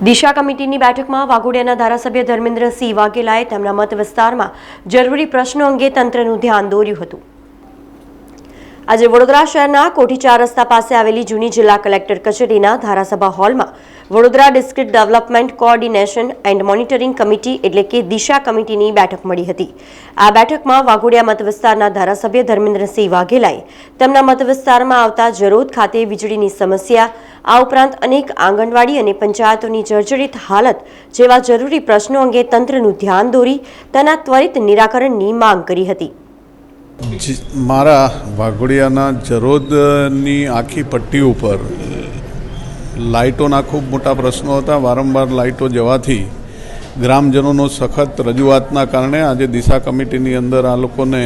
દિશા કમિટીની બેઠકમાં વાઘોડિયાના ધારાસભ્ય ધર્મેન્દ્રસિંહ વાઘેલાએ તેમના મત વિસ્તારમાં જરૂરી પ્રશ્નો અંગે તંત્રનું ધ્યાન દોર્યું હતું। આજે વડોદરા શહેરના કોઠી 4 રસ્તા પાસે આવેલી જૂની જિલ્લા કલેક્ટર કચેરીના ધારાસભા હોલમાં Vadodara district development coordination and monitoring committee એટલે કે દિશા કમિટીની બેઠક મળી હતી। આ બેઠકમાં વાઘોડિયા મત વિસ્તારના ધારાસભ્ય ધર્મેન્દ્રસિંહ વાઘેલાએ તેમના મત વિસ્તારમાં આવતા જરોદ ખાતે વીજળીની સમસ્યા, આ ઉપરાંત અનેક આંગણવાડી અને પંચાયતોની જર્જરિત હાલત જેવા જરૂરી પ્રશ્નો અંગે તંત્રનું ધ્યાન દોરી તેના ત્વરિત નિરાકરણની માંગ કરી હતી। મારા વાઘોડિયાના જરોદની આખી પટ્ટી ઉપર લાઇટોના ખૂબ મોટા પ્રશ્નો હતા। વારંવાર લાઇટો જવાથી ગ્રામજનોનો સખત રજૂઆતના કારણે આજે દિશા કમિટીની અંદર આ લોકોને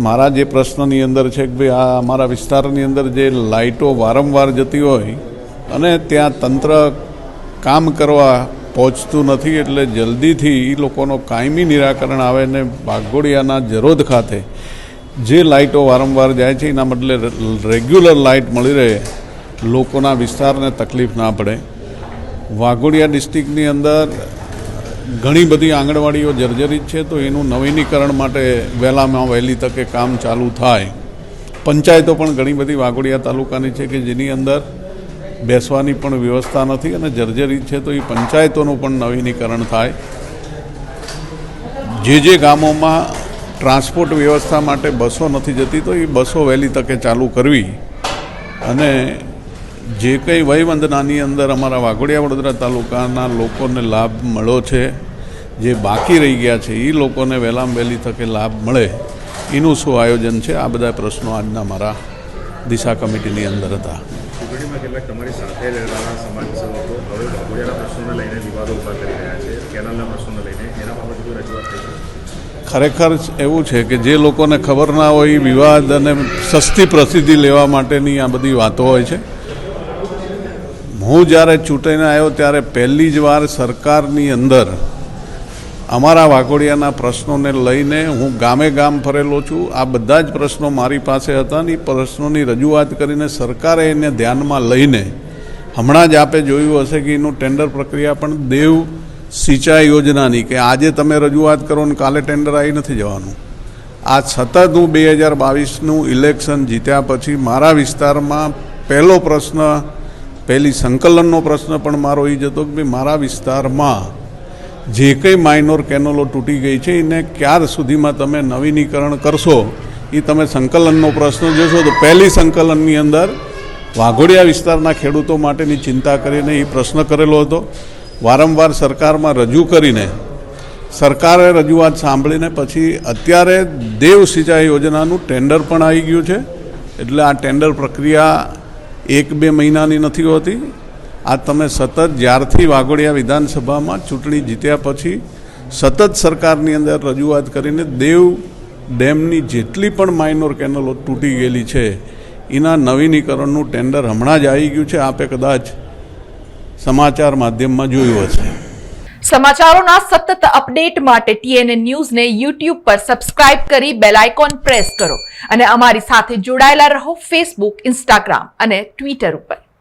મારા જે પ્રશ્નની અંદર છે કે ભાઈ આ અમારા વિસ્તારની અંદર જે લાઇટો વારંવાર જતી હોય અને ત્યાં તંત્ર કામ કરવા પહોંચતું નથી, એટલે જલ્દીથી એ લોકોનો કાયમી નિરાકરણ આવે ને વાઘોડિયાના જરોદ ખાતે જે લાઇટો વારંવાર જાય છે એના બદલે રેગ્યુલર લાઇટ મળી રહે, લોકોના વિસ્તારને તકલીફ ના પડે। વાઘોડિયા ડિસ્ટ્રિક્ટની અંદર ઘણી બધી આંગણવાડીઓ જર્જરિત છે, તો એનું નવીનીકરણ માટે વહેલામાં વહેલી તકે કામ ચાલુ થાય। પંચાયતો પણ ઘણી બધી વાઘોડિયા તાલુકાની છે કે જેની અંદર બેસવાની પણ વ્યવસ્થા નથી અને જર્જરિત છે, તો એ પંચાયતોનું પણ નવીનીકરણ થાય। જે ગામોમાં ટ્રાન્સપોર્ટ વ્યવસ્થા માટે બસો નથી જતી તો એ બસો વહેલી તકે ચાલુ કરવી અને જે કંઈ વયવંદનાની અંદર અમારા વાઘોડિયા વડોદરા તાલુકાના લોકોને લાભ મળ્યો છે, જે બાકી રહી ગયા છે એ લોકોને વહેલામાં વહેલી તકે લાભ મળે એનું શું આયોજન છે, આ બધા પ્રશ્નો આજના મારા દિશા કમિટીની અંદર હતા। ચૂંટણીમાં કેટલાક તમારી સાથે રહેલા સમાજસેવકો હવે વાઘોડિયાના પ્રશ્નોને લઈને વિવાદો ઊભા કરી રહ્યા છે, કેનાલના પ્રશ્નોને લઈને એના બાબતે કોઈ રજૂઆત થઈ છે? ખરેખર એવું છે કે જે લોકોને ખબર ના હોય એ વિવાદ અને સસ્તી પ્રસિદ્ધિ લેવા માટેની આ બધી વાતો હોય છે। હું જ્યારે ચૂંટાઈને આવ્યો ત્યારે પહેલી જ વાર સરકારની અંદર અમારા વાઘોડિયાના પ્રશ્નોને લઈને હું ગામે ગામ ફરેલો છું। આ બધા જ પ્રશ્નો મારી પાસે હતા ને એ પ્રશ્નોની રજૂઆત કરીને સરકારે એને ધ્યાનમાં લઈને હમણાં જ આપે જોયું હશે કે એનું ટેન્ડર પ્રક્રિયા પણ દેવ સિંચાઈ યોજનાની કે આજે તમે રજૂઆત કરો ને કાલે ટેન્ડર આવી નથી જવાનું। આ સતત હું 2022નું ઇલેક્શન જીત્યા પછી મારા વિસ્તારમાં પહેલો પ્રશ્ન, પહેલી સંકલનનો પ્રશ્ન પણ મારો એ જ હતો કે ભાઈ મારા વિસ્તારમાં જે કંઈ માઇનોર કેનલો તૂટી ગઈ છે એને ક્યાર સુધીમાં તમે નવીનીકરણ કરશો, એ તમે સંકલનનો પ્રશ્ન જોશો તો પહેલી સંકલનની અંદર વાઘોડિયા વિસ્તારના ખેડૂતો માટેની ચિંતા કરીને એ પ્રશ્ન કરેલો હતો। વારંવાર સરકારમાં રજૂ કરીને સરકારે રજૂઆત સાંભળીને પછી અત્યારે દેવ સિંચાઈ યોજનાનું ટેન્ડર પણ આવી ગયું છે, એટલે આ ટેન્ડર પ્રક્રિયા 1-2 મહિનાની નથી હોતી। આ તમે સતત જ્યારથી વાઘોડિયા વિધાનસભામાં ચૂંટણી જીત્યા પછી સતત સરકારની અંદર રજૂઆત કરીને દેવ ડેમની જેટલી પણ માઇનોર કેનલો તૂટી ગયેલી છે એના નવીનીકરણનું ટેન્ડર હમણાં જ આવી ગયું છે। આપે કદાચ સમાચાર માધ્યમમાં જોયું હશે। સમાચારોના સતત અપડેટ માટે TNN ન્યૂઝને YouTube પર સબસ્ક્રાઇબ કરી બેલ આઇકોન પ્રેસ કરો અને અમારી સાથે જોડાયેલા રહો Facebook, Instagram અને Twitter ઉપર।